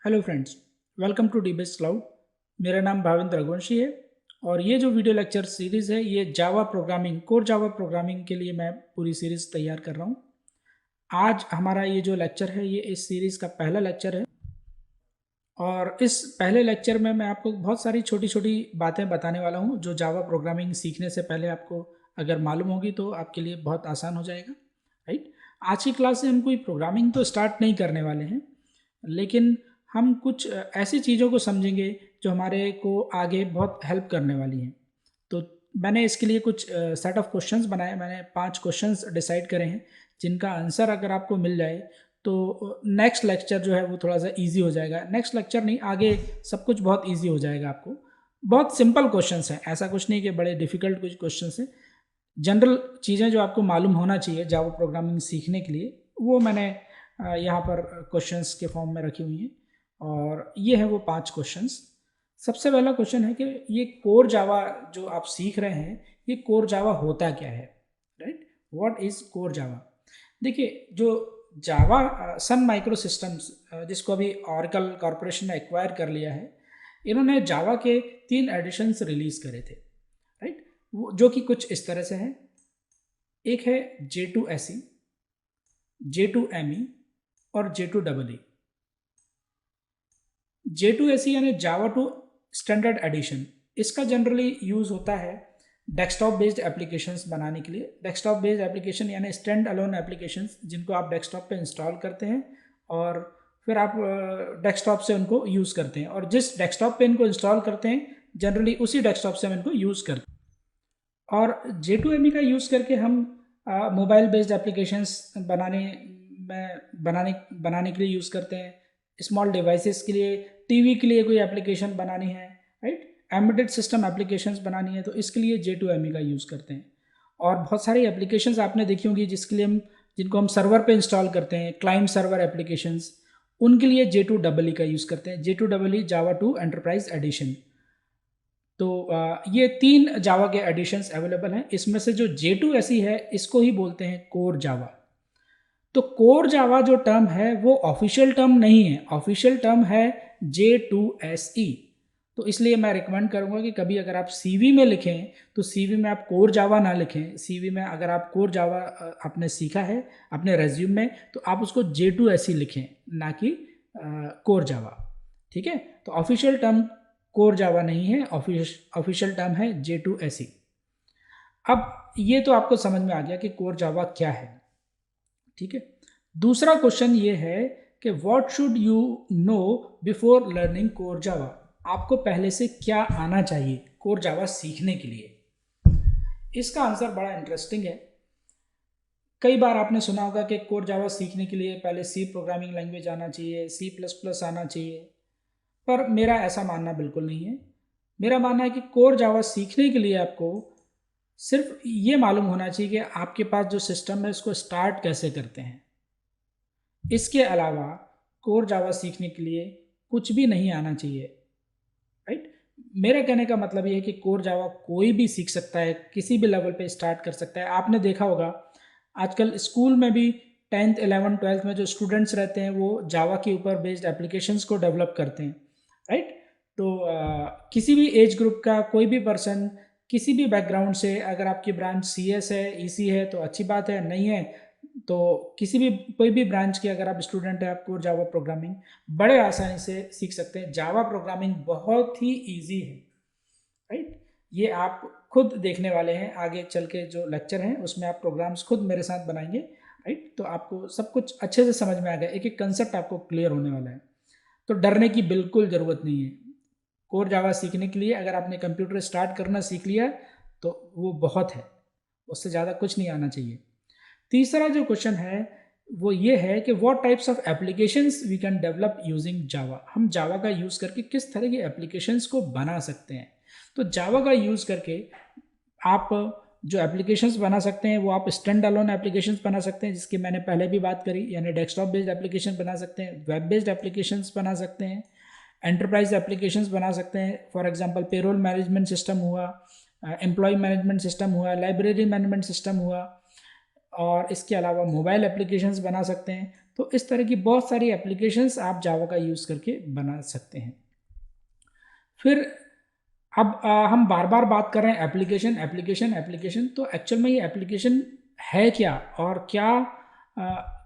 Hello friends, welcome to DBase cloud. मेरा नाम भाविंद्र रघुवंशी है और ये जो वीडियो लेक्चर सीरीज़ है ये Java programming, core Java programming के लिए मैं पूरी सीरीज़ तैयार कर रहा हूँ। आज हमारा ये जो लेक्चर है ये इस सीरीज़ का पहला लेक्चर है और इस पहले लेक्चर में मैं आपको बहुत सारी छोटी छोटी बातें बताने वाला हूँ जो जावा प्रोग्रामिंग सीखने से पहले आपको अगर मालूम होगी तो आपके लिए बहुत आसान हो जाएगा। राइट, आज की क्लास से हम कोई प्रोग्रामिंग तो स्टार्ट नहीं करने वाले हैं, लेकिन हम कुछ ऐसी चीज़ों को समझेंगे जो हमारे को आगे बहुत हेल्प करने वाली हैं। तो मैंने इसके लिए कुछ सेट ऑफ क्वेश्चंस बनाए। मैंने 5 क्वेश्चंस डिसाइड करे हैं जिनका आंसर अगर आपको मिल जाए तो नेक्स्ट लेक्चर जो है वो थोड़ा सा इजी हो जाएगा। नेक्स्ट लेक्चर नहीं, आगे सब कुछ बहुत इजी हो जाएगा आपको। बहुत सिंपल क्वेश्चंस हैं, ऐसा कुछ नहीं कि बड़े डिफ़िकल्ट कुछ क्वेश्चंस हैं। जनरल चीज़ें जो आपको मालूम होना चाहिए जावा प्रोग्रामिंग सीखने के लिए वो मैंने यहाँ पर क्वेश्चंस के फॉर्म में रखी हुई हैं और ये है वो 5 क्वेश्चंस। सबसे पहला क्वेश्चन है कि ये कोर जावा जो आप सीख रहे हैं ये कोर जावा होता क्या है। Right, what is core Java. देखिए, जो जावा सन माइक्रो सिस्टम्स जिसको अभी ऑरेकल कॉरपोरेशन ने एक्वायर कर लिया है, इन्होंने जावा के 3 एडिशंस रिलीज करे थे। राइट, वो जो कि कुछ इस तरह से है। एक है J2SE, J2ME और J2EE। J2SE यानी जावा टू स्टैंडर्ड एडिशन, इसका जनरली यूज़ होता है डेस्कटॉप बेस्ड एप्लीकेशंस बनाने के लिए। डेस्कटॉप बेस्ड एप्लीकेशन यानी स्टैंड अलोन एप्लीकेशंस जिनको आप डेस्कटॉप पे इंस्टॉल करते हैं और फिर आप डेस्कटॉप से उनको यूज़ करते हैं, और जिस डेस्कटॉप पे इनको इंस्टॉल करते हैं जनरली उसी डेस्कटॉप से हम इनको यूज़ करते हैं। और J2ME का यूज़ करके हम मोबाइल बेस्ड एप्लीकेशंस बनाने के लिए यूज़ करते हैं। स्मॉल डिवाइसेस के लिए, टीवी के लिए कोई एप्लीकेशन बनानी है, राइट, एम्बेडेड सिस्टम एप्लीकेशंस बनानी है तो इसके लिए J2ME का यूज़ करते हैं। और बहुत सारी एप्लीकेशंस आपने देखी होंगी जिनको हम सर्वर पे इंस्टॉल करते हैं, क्लाइंट सर्वर एप्लीकेशंस, उनके लिए J2EE का यूज़ करते हैं। J2EE Java to enterprise edition. तो ये 3 जावा के एडिशंस अवेलेबल हैं। इसमें से जो J2SE है इसको ही बोलते हैं कोर जावा। तो कोर जावा जो टर्म है वो ऑफिशियल टर्म नहीं है, ऑफिशियल टर्म है J2SE। तो इसलिए मैं रिकमेंड करूंगा कि कभी अगर आप सीवी में लिखें तो सीवी में आप कोर जावा ना लिखें। सीवी में अगर आप कोर जावा आपने सीखा है अपने रेज्यूम में तो आप उसको J2SE लिखें, ना कि कोर जावा। ठीक है, तो ऑफिशियल टर्म कोर जावा नहीं है, ऑफिशियल टर्म है J2SE। अब ये तो आपको समझ में आ गया कि कोर जावा क्या है। ठीक है, दूसरा क्वेश्चन ये है कि what should you know before learning core Java. आपको पहले से क्या आना चाहिए कोर जावा सीखने के लिए। इसका आंसर बड़ा इंटरेस्टिंग है। कई बार आपने सुना होगा कि कोर जावा सीखने के लिए पहले सी प्रोग्रामिंग लैंग्वेज आना चाहिए, C++ आना चाहिए, पर मेरा ऐसा मानना बिल्कुल नहीं है। मेरा मानना है कि कोर जावा सीखने के लिए आपको सिर्फ ये मालूम होना चाहिए कि आपके पास जो सिस्टम है उसको स्टार्ट कैसे करते हैं। इसके अलावा कोर जावा सीखने के लिए कुछ भी नहीं आना चाहिए। राइट, मेरे कहने का मतलब ये है कि कोर जावा कोई भी सीख सकता है, किसी भी लेवल पे स्टार्ट कर सकता है। आपने देखा होगा आजकल स्कूल में भी 10th 11th 12th में जो स्टूडेंट्स रहते हैं वो जावा के ऊपर बेस्ड एप्लीकेशंस को डेवलप करते हैं। राइट, तो किसी भी एज ग्रुप का कोई भी पर्सन, किसी भी बैकग्राउंड से, अगर आपकी ब्रांच CS है, EC है तो अच्छी बात है, नहीं है तो किसी भी कोई भी ब्रांच के अगर आप स्टूडेंट हैं आपको जावा प्रोग्रामिंग बड़े आसानी से सीख सकते हैं। जावा प्रोग्रामिंग बहुत ही ईजी है। राइट, ये आप खुद देखने वाले हैं आगे चल के जो लेक्चर हैं उसमें आप प्रोग्राम्स खुद मेरे साथ बनाएंगे। राइट, तो आपको सब कुछ अच्छे से समझ में आ गया, एक एक कंसेप्ट आपको क्लियर होने वाला है। तो डरने की बिल्कुल ज़रूरत नहीं है। कोर जावा सीखने के लिए अगर आपने कंप्यूटर स्टार्ट करना सीख लिया तो वो बहुत है, उससे ज़्यादा कुछ नहीं आना चाहिए। तीसरा जो क्वेश्चन है वो ये है कि what types of applications we can develop using Java. हम जावा का यूज़ करके किस तरह की एप्लीकेशंस को बना सकते हैं। तो जावा का यूज़ करके आप जो एप्लीकेशंस बना सकते हैं वो आप स्टैंड अलोन एप्लीकेशंस बना सकते हैं, जिसकी मैंने पहले भी बात करी, यानी डेस्कटॉप बेस्ड एप्लीकेशन बना सकते हैं, वेब बेस्ड एप्लीकेशंस बना सकते हैं, एंटरप्राइज एप्लीकेशंस बना सकते हैं। For example payroll management system हुआ, एम्प्लॉय मैनेजमेंट सिस्टम हुआ, लाइब्रेरी मैनेजमेंट सिस्टम हुआ, और इसके अलावा मोबाइल एप्लीकेशंस बना सकते हैं। तो इस तरह की बहुत सारी एप्लीकेशंस आप जावा का यूज़ करके बना सकते हैं। फिर अब हम बार बार बात कर रहे हैं एप्लीकेशन एप्लीकेशन एप्लीकेशन, तो एक्चुअल में ये एप्लीकेशन है क्या, और क्या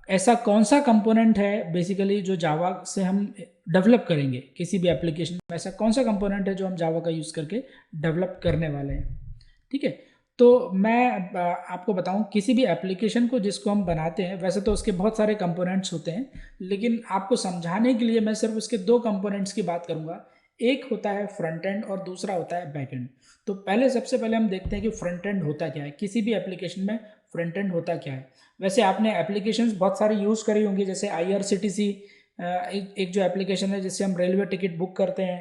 ऐसा कौन सा कंपोनेंट है बेसिकली जो जावा से हम डेवलप करेंगे किसी भी एप्लीकेशन में, ऐसा कौन सा कंपोनेंट है जो हम जावा का यूज़ करके डेवलप करने वाले हैं। ठीक है, तो मैं आपको बताऊं, किसी भी एप्लीकेशन को जिसको हम बनाते हैं, वैसे तो उसके बहुत सारे कंपोनेंट्स होते हैं, लेकिन आपको समझाने के लिए मैं सिर्फ उसके दो कंपोनेंट्स की बात करूंगा। एक होता है फ्रंट एंड और दूसरा होता है बैक एंड। तो सबसे पहले हम देखते हैं कि फ्रंट एंड होता क्या है, किसी भी एप्लीकेशन में फ्रंट एंड होता क्या है। वैसे आपने एप्लीकेशंस बहुत सारी यूज़ करी होंगी, जैसे IRCTC एक जो एप्लीकेशन है जिससे हम रेलवे टिकट बुक करते हैं,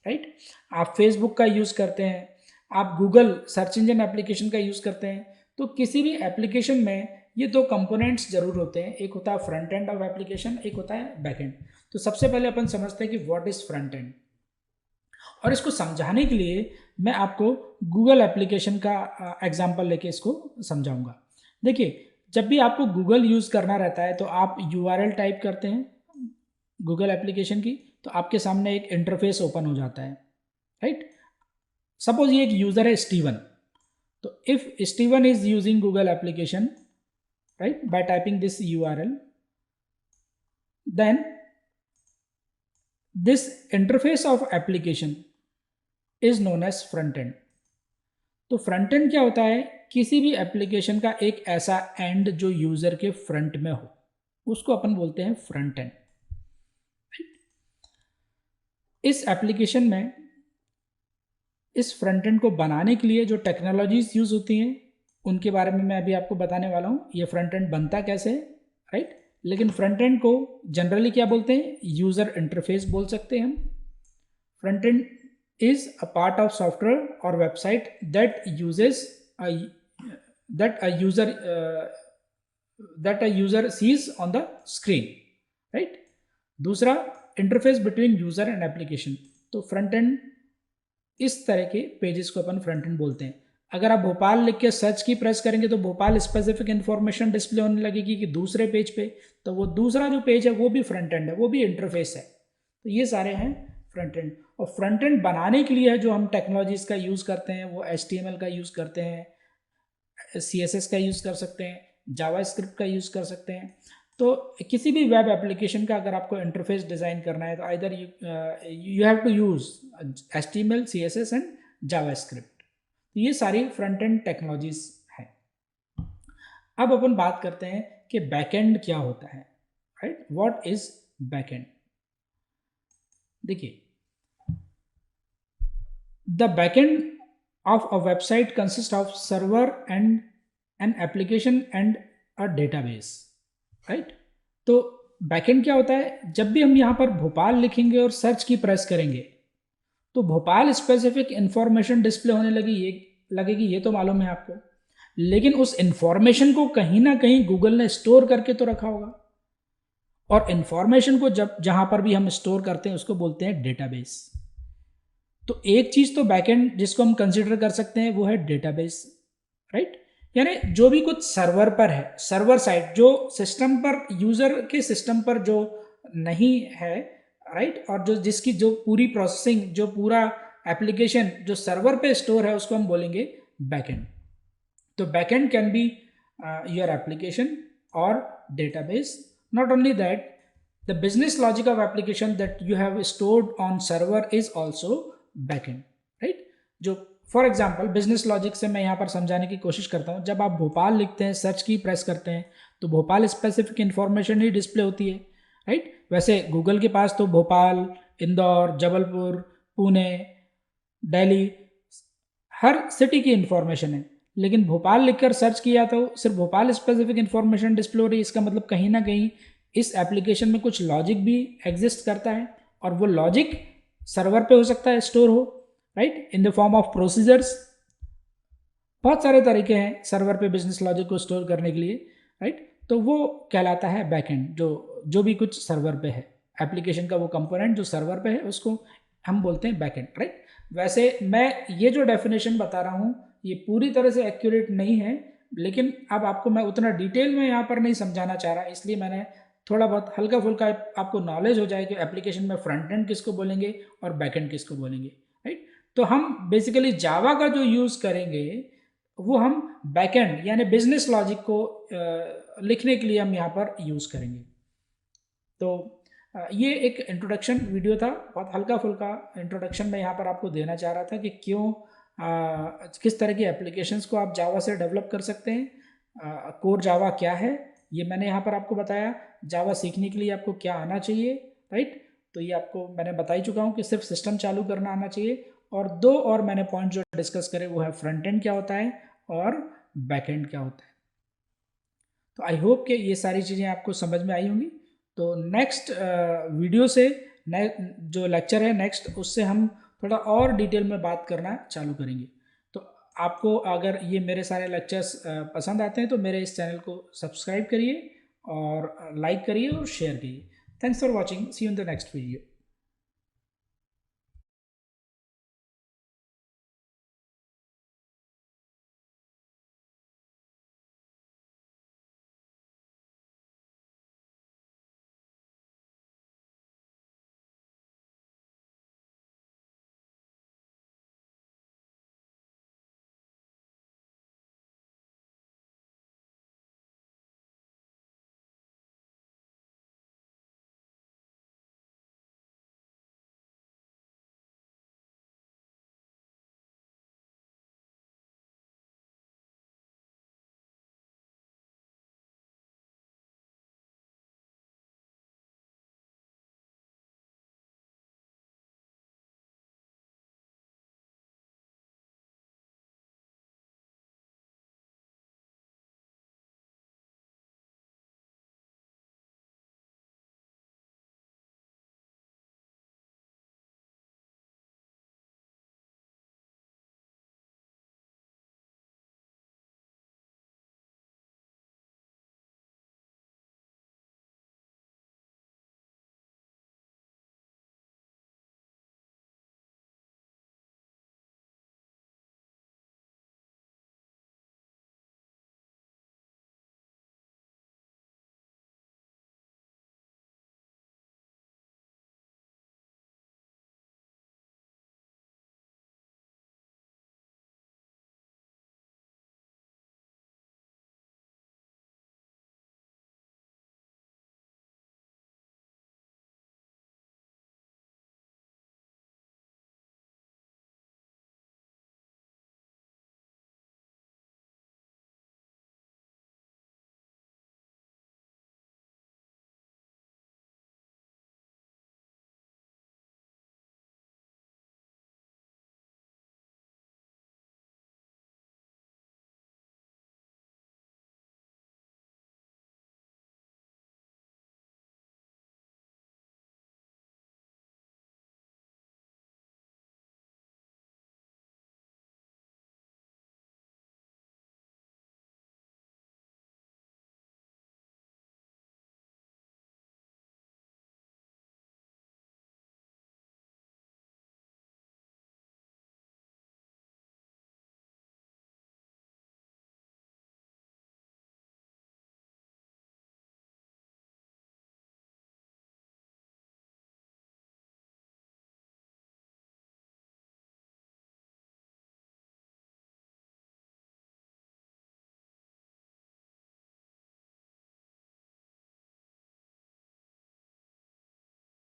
राइट। आप फेसबुक का यूज़ करते हैं, आप गूगल सर्च इंजन एप्लीकेशन का यूज़ करते हैं। तो किसी भी एप्लीकेशन में ये दो कंपोनेंट्स जरूर होते हैं, एक होता है फ्रंट एंड ऑफ एप्लीकेशन, एक होता है बैक एंड। तो सबसे पहले अपन समझते हैं कि व्हाट इज़ फ्रंट एंड, और इसको समझाने के लिए मैं आपको गूगल एप्लीकेशन का एग्जांपल लेके इसको समझाऊंगा। देखिए, जब भी आपको गूगल यूज़ करना रहता है तो आप URL टाइप करते हैं गूगल एप्लीकेशन की, तो आपके सामने एक इंटरफेस ओपन हो जाता है, राइट। सपोज ये एक यूज़र है स्टीवन, तो if Steven is using Google application, right, by typing this URL, then this interface of application is known as front end. तो फ्रंट एंड क्या होता है, किसी भी एप्लीकेशन का एक ऐसा एंड जो यूजर के फ्रंट में हो, उसको अपन बोलते हैं फ्रंट एंड। इस एप्लीकेशन में इस फ्रंट एंड को बनाने के लिए जो टेक्नोलॉजीज यूज होती हैं उनके बारे में मैं अभी आपको बताने वाला हूँ। ये फ्रंट एंड बनता कैसे है, राइट। लेकिन फ्रंट एंड को जनरली क्या बोलते हैं, यूजर इंटरफेस बोल सकते हैं हम। Front end is a part of software or website that uses that a user sees on the screen, right। दूसरा, interface between user and application. तो फ्रंट एंड, इस तरह के पेजेस को अपन फ्रंट एंड बोलते हैं। अगर आप भोपाल लिख के सर्च की प्रेस करेंगे तो भोपाल स्पेसिफिक इंफॉर्मेशन डिस्प्ले होने लगेगी कि दूसरे पेज पे, तो वो दूसरा जो पेज है वो भी फ्रंट एंड है, वो भी इंटरफेस है। तो ये सारे हैं फ्रंट एंड। और फ्रंट एंड बनाने के लिए जो हम टेक्नोलॉजीज का यूज़ करते हैं वो HTML का यूज़ करते हैं, CSS का यूज़ कर सकते हैं, जावास्क्रिप्ट का यूज़ कर सकते हैं। तो किसी भी वेब एप्लीकेशन का अगर आपको इंटरफेस डिज़ाइन करना है तो either you have to use HTML, CSS and JavaScript. तो ये सारी फ्रंट एंड टेक्नोलॉजीज हैं। अब अपन बात करते हैं कि बैकएंड क्या होता है, राइट। What is backend. देखिए, the backend of a website consists of server and an application and a database, right। तो बैकएंड क्या होता है, जब भी हम यहाँ पर भोपाल लिखेंगे और सर्च की प्रेस करेंगे तो भोपाल स्पेसिफिक इंफॉर्मेशन डिस्प्ले होने लगेगी, ये तो मालूम है आपको। लेकिन उस इंफॉर्मेशन को कहीं ना कहीं गूगल ने स्टोर करके तो रखा होगा, और इंफॉर्मेशन को जब जहाँ पर भी हम स्टोर करते हैं उसको बोलते हैं डेटाबेस। तो एक चीज तो बैकएंड जिसको हम कंसीडर कर सकते हैं वो है डेटाबेस, राइट। यानी जो भी कुछ सर्वर पर है, सर्वर साइड, जो सिस्टम पर, यूजर के सिस्टम पर जो नहीं है, राइट, और जो जिसकी जो पूरी प्रोसेसिंग, जो पूरा एप्लीकेशन जो सर्वर पे स्टोर है उसको हम बोलेंगे बैकएंड। तो backend can be your application और database. Not only that, the business logic of application that you have stored on server is also backend, right। जो फॉर एग्जांपल बिजनेस लॉजिक से मैं यहाँ पर समझाने की कोशिश करता हूँ। जब आप भोपाल लिखते हैं, सर्च की प्रेस करते हैं तो भोपाल स्पेसिफिक इंफॉर्मेशन ही डिस्प्ले होती है, राइट। वैसे गूगल के पास तो भोपाल, इंदौर, जबलपुर, पुणे, दिल्ली, हर सिटी की इंफॉर्मेशन है। लेकिन भोपाल लिखकर सर्च किया तो सिर्फ भोपाल स्पेसिफिक इंफॉर्मेशन डिस्प्ले हो रही है। इसका मतलब कहीं ना कहीं इस एप्लीकेशन में कुछ लॉजिक भी एग्जिस्ट करता है, और वो लॉजिक सर्वर पे हो सकता है स्टोर हो, right, in the form of procedures. बहुत सारे तरीके हैं सर्वर पे बिजनेस लॉजिक को स्टोर करने के लिए, राइट। तो वो कहलाता है बैकएंड। जो भी कुछ सर्वर पे है, एप्लीकेशन का वो कंपोनेंट जो सर्वर पे है उसको हम बोलते हैं बैकएंड, राइट। वैसे मैं ये जो डेफिनेशन बता रहा हूँ ये पूरी तरह से एक्यूरेट नहीं है, लेकिन अब आपको मैं उतना डिटेल में यहाँ पर नहीं समझाना चाह रहा, इसलिए मैंने थोड़ा बहुत हल्का फुल्का आपको नॉलेज हो जाए कि एप्लीकेशन में फ्रंट एंड किसको बोलेंगे और बैक एंड किसको बोलेंगे, राइट। तो हम बेसिकली जावा का जो यूज़ करेंगे वो हम बैक एंड यानी बिजनेस लॉजिक को लिखने के लिए हम यहाँ पर यूज़ करेंगे। तो ये एक इंट्रोडक्शन वीडियो था, बहुत हल्का फुल्का इंट्रोडक्शन मैं यहाँ पर आपको देना चाह रहा था कि क्यों किस तरह की एप्लीकेशंस को आप जावा से डेवलप कर सकते हैं, कोर जावा क्या है ये मैंने यहाँ पर आपको बताया, जावा सीखने के लिए आपको क्या आना चाहिए, राइट। तो ये आपको मैंने बता ही चुका हूँ कि सिर्फ सिस्टम चालू करना आना चाहिए, और दो और मैंने पॉइंट जो डिस्कस करे वो है फ्रंट एंड क्या होता है और बैक एंड क्या होता है। तो आई होप कि ये सारी चीज़ें आपको समझ में आई होंगी। तो नेक्स्ट वीडियो से जो लेक्चर है नेक्स्ट, उससे हम थोड़ा और डिटेल में बात करना चालू करेंगे। तो आपको अगर ये मेरे सारे लेक्चर्स पसंद आते हैं तो मेरे इस चैनल को सब्सक्राइब करिए और लाइक करिए और शेयर करिए। Thanks for watching, see you in the next video.